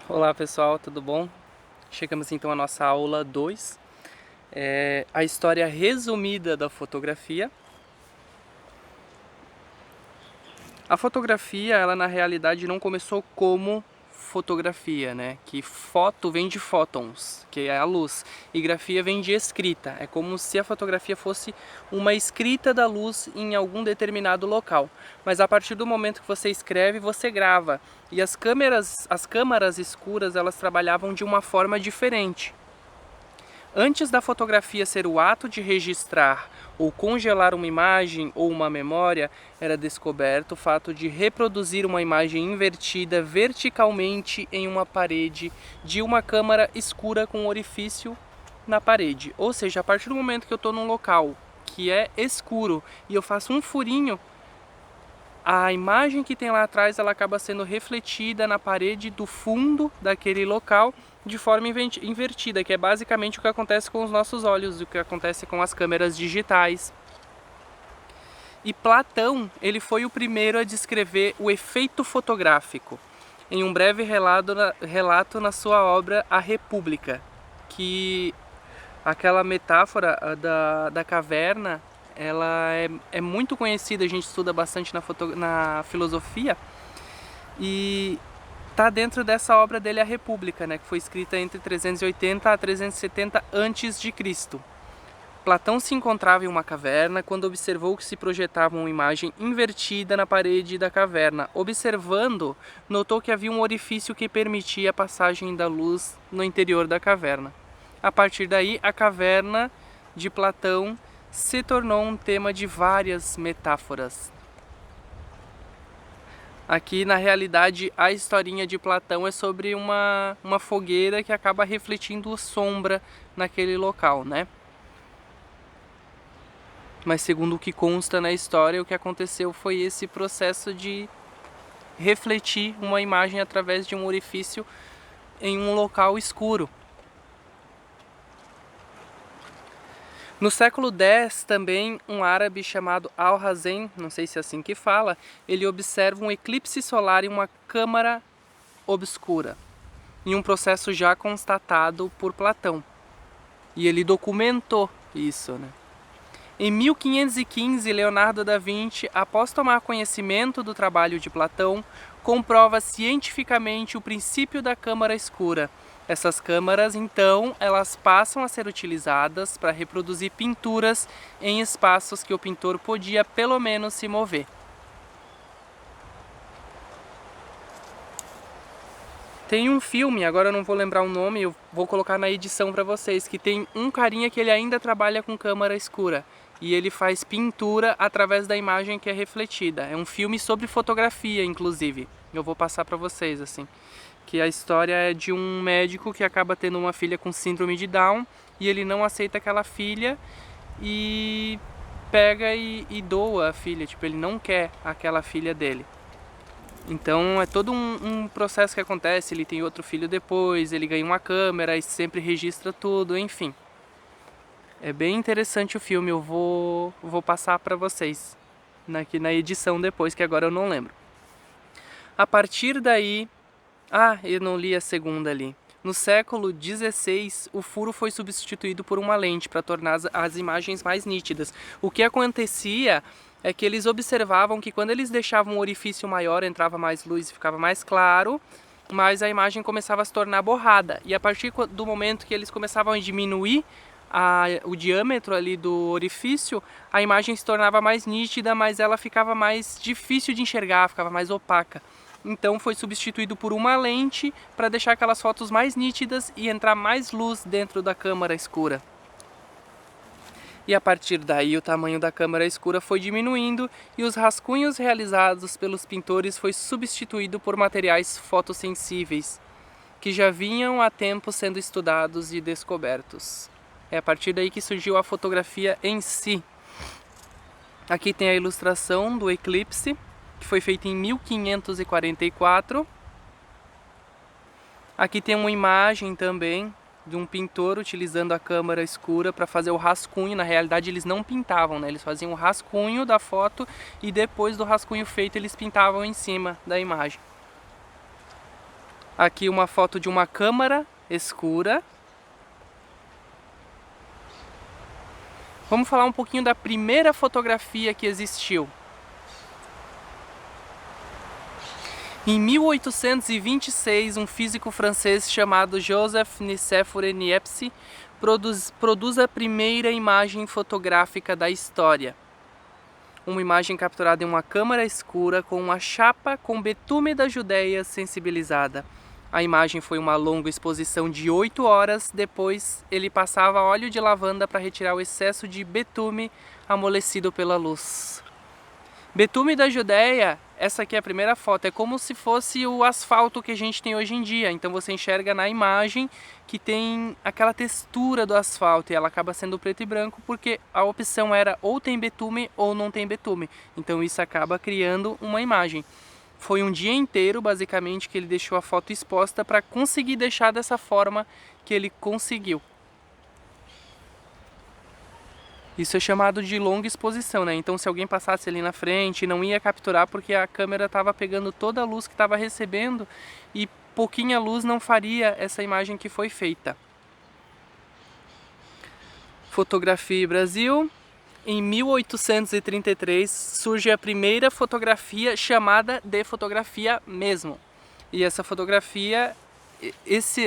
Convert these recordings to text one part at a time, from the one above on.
Olá pessoal, tudo bom? Chegamos então à nossa aula 2, a história resumida da fotografia. A fotografia, ela na realidade não começou como fotografia, né? Que foto vem de fótons, que é a luz, e grafia vem de escrita. É como se a fotografia fosse uma escrita da luz em algum determinado local. Mas a partir do momento que você escreve, você grava. E as câmaras escuras, elas trabalhavam de uma forma diferente. Antes da fotografia ser o ato de registrar ou congelar uma imagem ou uma memória, era descoberto o fato de reproduzir uma imagem invertida verticalmente em uma parede de uma câmara escura com um orifício na parede. Ou seja, a partir do momento que eu estou num local que é escuro e eu faço um furinho, a imagem que tem lá atrás ela acaba sendo refletida na parede do fundo daquele local de forma invertida, que é basicamente o que acontece com os nossos olhos, o que acontece com as câmeras digitais. E Platão, ele foi o primeiro a descrever o efeito fotográfico em um breve relato na sua obra A República, que aquela metáfora da caverna, ela é muito conhecida, a gente estuda bastante na filosofia, e está dentro dessa obra dele, A República, né, que foi escrita entre 380 a 370 a.C. Platão se encontrava em uma caverna quando observou que se projetava uma imagem invertida na parede da caverna. Observando, notou que havia um orifício que permitia a passagem da luz no interior da caverna. A partir daí, a caverna de Platão se tornou um tema de várias metáforas. Aqui, na realidade, a historinha de Platão é sobre uma fogueira que acaba refletindo sombra naquele local, né? Mas segundo o que consta na história, o que aconteceu foi esse processo de refletir uma imagem através de um orifício em um local escuro. No século X também, um árabe chamado Al-Hazen, não sei se é assim que fala, ele observa um eclipse solar em uma câmara obscura, em um processo já constatado por Platão. E ele documentou isso, né? Em 1515, Leonardo da Vinci, após tomar conhecimento do trabalho de Platão, comprova cientificamente o princípio da câmara escura. Essas câmaras, então, elas passam a ser utilizadas para reproduzir pinturas em espaços que o pintor podia pelo menos se mover. Tem um filme, agora eu não vou lembrar o nome, eu vou colocar na edição para vocês, que tem um carinha que ele ainda trabalha com câmara escura. E ele faz pintura através da imagem que é refletida. É um filme sobre fotografia, inclusive. Eu vou passar para vocês, assim. Que a história é de um médico que acaba tendo uma filha com síndrome de Down. E ele não aceita aquela filha e pega e doa a filha. Tipo, ele não quer aquela filha dele. Então é todo um processo que acontece. Ele tem outro filho depois, ele ganha uma câmera e sempre registra tudo, enfim. É bem interessante o filme, eu vou passar para vocês aqui na edição depois, que agora eu não lembro. A partir daí... Ah, eu não li a segunda ali. No século XVI, o furo foi substituído por uma lente para tornar as imagens mais nítidas. O que acontecia é que eles observavam que quando eles deixavam um orifício maior, entrava mais luz e ficava mais claro, mas a imagem começava a se tornar borrada. E a partir do momento que eles começavam a diminuir o diâmetro ali do orifício, a imagem se tornava mais nítida, mas ela ficava mais difícil de enxergar, ficava mais opaca. Então foi substituído por uma lente para deixar aquelas fotos mais nítidas e entrar mais luz dentro da câmara escura. E a partir daí o tamanho da câmara escura foi diminuindo e os rascunhos realizados pelos pintores foi substituído por materiais fotossensíveis, que já vinham há tempo sendo estudados e descobertos. É a partir daí que surgiu a fotografia em si. Aqui tem a ilustração do eclipse, que foi feita em 1544. Aqui tem uma imagem também de um pintor utilizando a câmara escura para fazer o rascunho. Na realidade eles não pintavam, né? Eles faziam o rascunho da foto e depois do rascunho feito eles pintavam em cima da imagem. Aqui uma foto de uma câmara escura. Vamos falar um pouquinho da primeira fotografia que existiu. Em 1826, um físico francês chamado Joseph Nicéphore Niepce produz a primeira imagem fotográfica da história. Uma imagem capturada em uma câmara escura com uma chapa com betume da Judéia sensibilizada. A imagem foi uma longa exposição de 8 horas, depois ele passava óleo de lavanda para retirar o excesso de betume amolecido pela luz. Betume da Judéia, essa aqui é a primeira foto, é como se fosse o asfalto que a gente tem hoje em dia. Então você enxerga na imagem que tem aquela textura do asfalto e ela acaba sendo preto e branco porque a opção era ou tem betume ou não tem betume. Então isso acaba criando uma imagem. Foi um dia inteiro, basicamente, que ele deixou a foto exposta para conseguir deixar dessa forma que ele conseguiu. Isso é chamado de longa exposição, né? Então se alguém passasse ali na frente, não ia capturar porque a câmera estava pegando toda a luz que estava recebendo e pouquinha luz não faria essa imagem que foi feita. Fotografia Brasil. Em 1833 surge a primeira fotografia chamada de fotografia mesmo. E essa fotografia,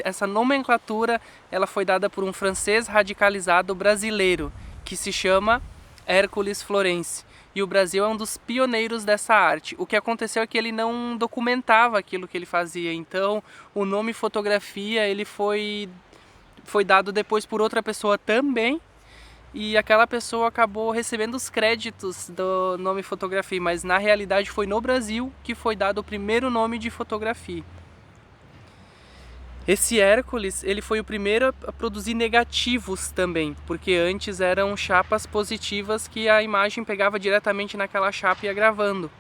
essa nomenclatura, ela foi dada por um francês radicalizado brasileiro, que se chama Hércules Florence. E o Brasil é um dos pioneiros dessa arte. O que aconteceu é que ele não documentava aquilo que ele fazia. Então, o nome fotografia ele foi dado depois por outra pessoa também. E aquela pessoa acabou recebendo os créditos do nome fotografia. Mas na realidade foi no Brasil que foi dado o primeiro nome de fotografia. Esse Hércules, ele foi o primeiro a produzir negativos também, porque antes eram chapas positivas que a imagem pegava diretamente naquela chapa e ia gravando.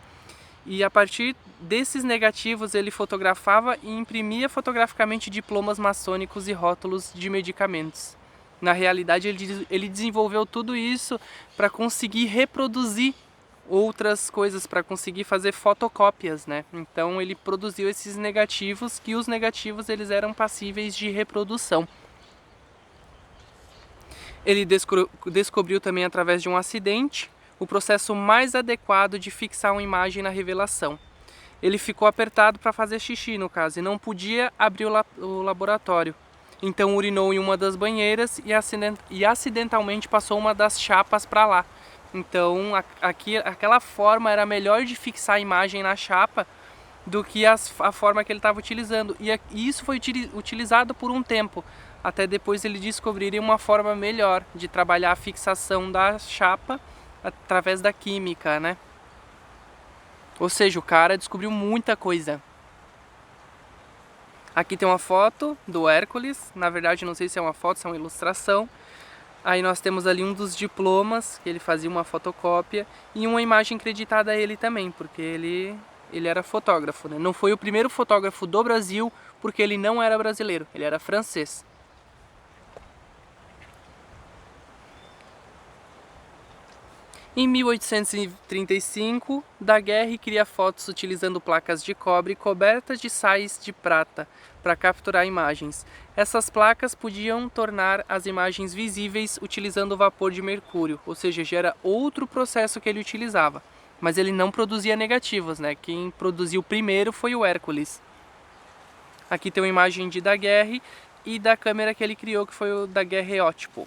E a partir desses negativos ele fotografava e imprimia fotograficamente diplomas maçônicos e rótulos de medicamentos. Na realidade ele desenvolveu tudo isso para conseguir reproduzir outras coisas, para conseguir fazer fotocópias, né? Então ele produziu esses negativos, que os negativos eles eram passíveis de reprodução. Ele descobriu também através de um acidente o processo mais adequado de fixar uma imagem na revelação. Ele ficou apertado para fazer xixi, no caso, e não podia abrir o laboratório. Então urinou em uma das banheiras e acidentalmente passou uma das chapas para lá. Então aquela forma era melhor de fixar a imagem na chapa do que a forma que ele estava utilizando. E isso foi utilizado por um tempo, até depois ele descobrir uma forma melhor de trabalhar a fixação da chapa através da química, né? Ou seja, o cara descobriu muita coisa. Aqui tem uma foto do Hércules, na verdade não sei se é uma foto, se é uma ilustração. Aí nós temos ali um dos diplomas, que ele fazia uma fotocópia, e uma imagem creditada a ele também, porque ele era fotógrafo, né? Não foi o primeiro fotógrafo do Brasil, porque ele não era brasileiro, ele era francês. Em 1835, Daguerre cria fotos utilizando placas de cobre cobertas de sais de prata para capturar imagens. Essas placas podiam tornar as imagens visíveis utilizando vapor de mercúrio, ou seja, já era outro processo que ele utilizava. Mas ele não produzia negativos, né? Quem produziu primeiro foi o Hércules. Aqui tem uma imagem de Daguerre e da câmera que ele criou, que foi o daguerreótipo.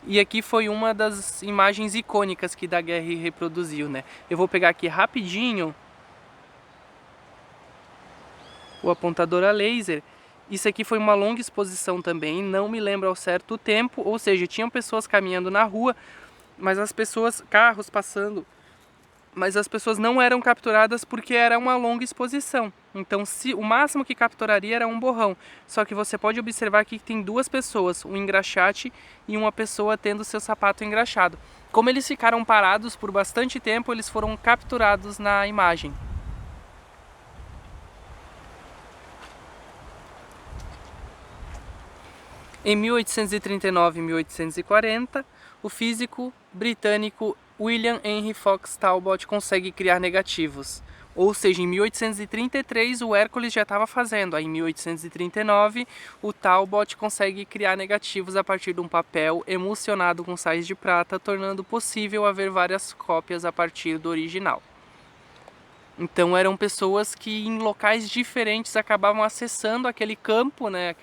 E aqui foi uma das imagens icônicas que Daguerre reproduziu, né? Eu vou pegar aqui rapidinho o apontador a laser. Isso aqui foi uma longa exposição também, não me lembro ao certo o tempo, ou seja, tinham pessoas caminhando na rua, mas as pessoas, carros passando, mas as pessoas não eram capturadas porque era uma longa exposição. Então o máximo que capturaria era um borrão. Só que você pode observar aqui que tem duas pessoas, um engraxate e uma pessoa tendo seu sapato engraxado. Como eles ficaram parados por bastante tempo, eles foram capturados na imagem. Em 1839 e 1840, o físico britânico William Henry Fox Talbot consegue criar negativos. Ou seja, em 1833 o Hércules já estava fazendo, aí em 1839 o Talbot consegue criar negativos a partir de um papel emulsionado com sais de prata, tornando possível haver várias cópias a partir do original. Então eram pessoas que em locais diferentes acabavam acessando aquele campo, né?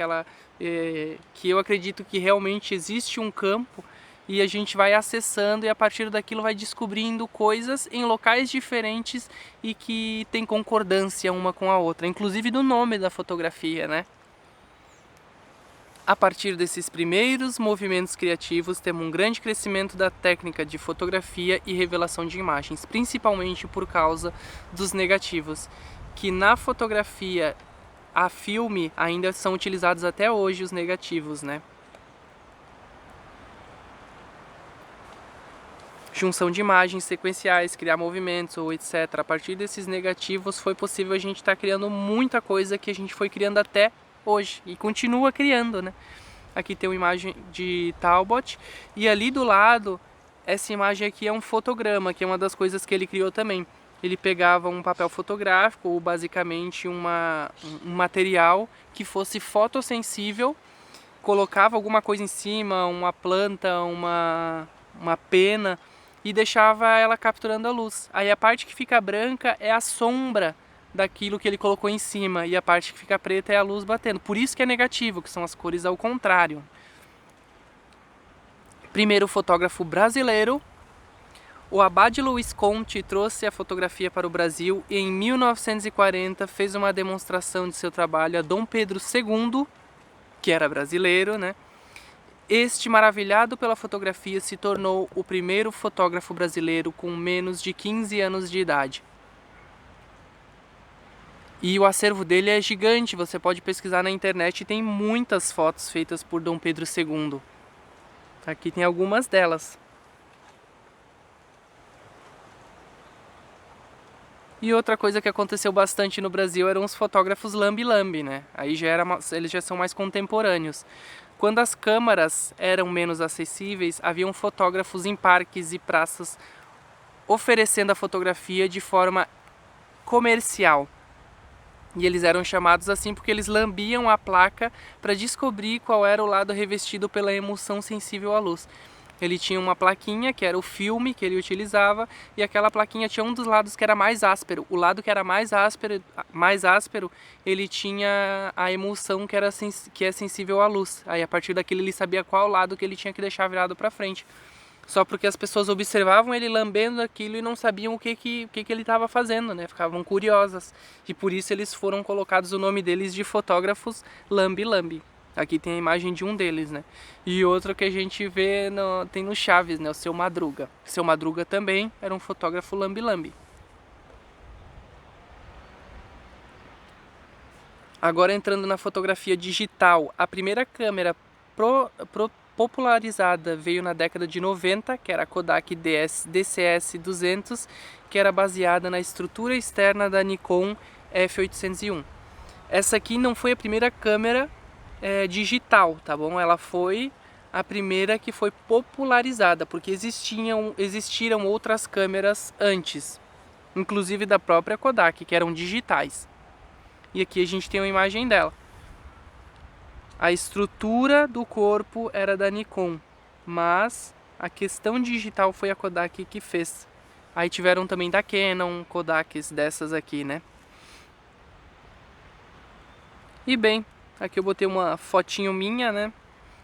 Que eu acredito que realmente existe um campo, e a gente vai acessando e a partir daquilo vai descobrindo coisas em locais diferentes e que tem concordância uma com a outra, inclusive do nome da fotografia, né? A partir desses primeiros movimentos criativos, temos um grande crescimento da técnica de fotografia e revelação de imagens, principalmente por causa dos negativos, que na fotografia a filme ainda são utilizados até hoje os negativos, né? Junção de imagens sequenciais, criar movimentos ou etc. A partir desses negativos foi possível a gente estar criando muita coisa que a gente foi criando até hoje e continua criando, né? Aqui tem uma imagem de Talbot e ali do lado, essa imagem aqui é um fotograma, que é uma das coisas que ele criou também. Ele pegava um papel fotográfico ou basicamente um material que fosse fotossensível, colocava alguma coisa em cima, uma planta, uma pena, e deixava ela capturando a luz. Aí a parte que fica branca é a sombra daquilo que ele colocou em cima, e a parte que fica preta é a luz batendo. Por isso que é negativo, que são as cores ao contrário. Primeiro fotógrafo brasileiro, o Abade Luiz Conte trouxe a fotografia para o Brasil e em 1940 fez uma demonstração de seu trabalho a Dom Pedro II, que era brasileiro, né? Este, maravilhado pela fotografia, se tornou o primeiro fotógrafo brasileiro com menos de 15 anos de idade. E o acervo dele é gigante, você pode pesquisar na internet e tem muitas fotos feitas por Dom Pedro II. Aqui tem algumas delas. E outra coisa que aconteceu bastante no Brasil eram os fotógrafos lambe-lambe, né? Aí eles já são mais contemporâneos. Quando as câmaras eram menos acessíveis, haviam fotógrafos em parques e praças oferecendo a fotografia de forma comercial. E eles eram chamados assim porque eles lambiam a placa para descobrir qual era o lado revestido pela emulsão sensível à luz. Ele tinha uma plaquinha que era o filme que ele utilizava, e aquela plaquinha tinha um dos lados que era mais áspero. O lado que era mais áspero, ele tinha a emulsão que é sensível à luz. Aí a partir daquilo ele sabia qual lado que ele tinha que deixar virado para frente. Só porque as pessoas observavam ele lambendo aquilo e não sabiam o que ele estava fazendo, né? Ficavam curiosas. E por isso eles foram colocados o nome deles de fotógrafos lambe-lambe. Aqui tem a imagem de um deles, né? E outro que a gente vê tem no Chaves, né? O Seu Madruga. O Seu Madruga também era um fotógrafo lambe-lambe. Agora entrando na fotografia digital, a primeira câmera popularizada veio na década de 90, que era a Kodak DCS-200, que era baseada na estrutura externa da Nikon F801. Essa aqui não foi a primeira câmera digital, tá bom? Ela foi a primeira que foi popularizada, porque existiram outras câmeras antes, inclusive da própria Kodak, que eram digitais. E aqui a gente tem uma imagem dela. A estrutura do corpo era da Nikon, mas a questão digital foi a Kodak que fez. Aí tiveram também da Canon, Kodaks dessas aqui, né? E bem, aqui eu botei uma fotinho minha, né?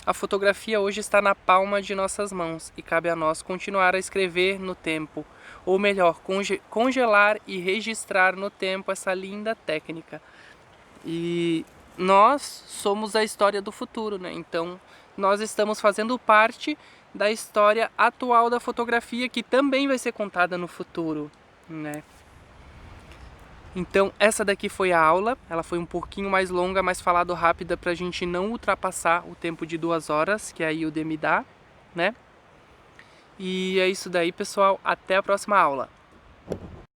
A fotografia hoje está na palma de nossas mãos e cabe a nós continuar a escrever no tempo, ou melhor, congelar e registrar no tempo essa linda técnica. E nós somos a história do futuro, né? Então nós estamos fazendo parte da história atual da fotografia, que também vai ser contada no futuro, né? Então essa daqui foi a aula, ela foi um pouquinho mais longa, mais falado rápida pra gente não ultrapassar o tempo de 2 horas, que a Udemy dá, né? E é isso daí, pessoal, até a próxima aula.